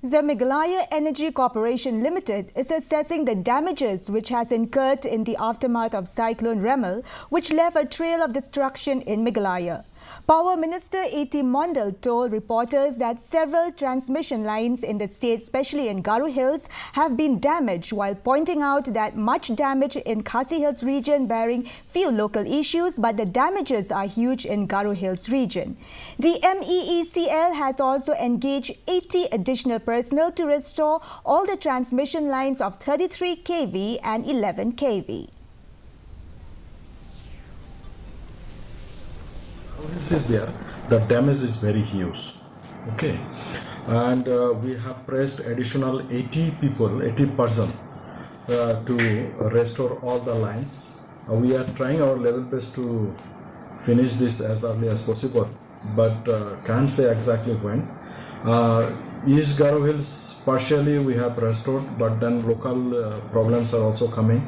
The Meghalaya Energy Corporation Limited is assessing the damages which has incurred in the aftermath of Cyclone Meecl, which left a trail of destruction in Meghalaya. Power Minister A.T. Mondal told reporters that several transmission lines in the state, especially in Garo Hills, have been damaged, while pointing out that much damage in Khasi Hills region bearing few local issues, but the damages are huge in Garo Hills region. The Meecl has also engaged 80 additional personnel to restore all the transmission lines of 33 kV and 11 kV. Is there, the damage is very huge. Okay, and we have pressed additional 80 people, 80 person to restore all the lines. We are trying our level best to finish this as early as possible, but can't say exactly when. East Garo Hills partially we have restored, but then local problems are also coming.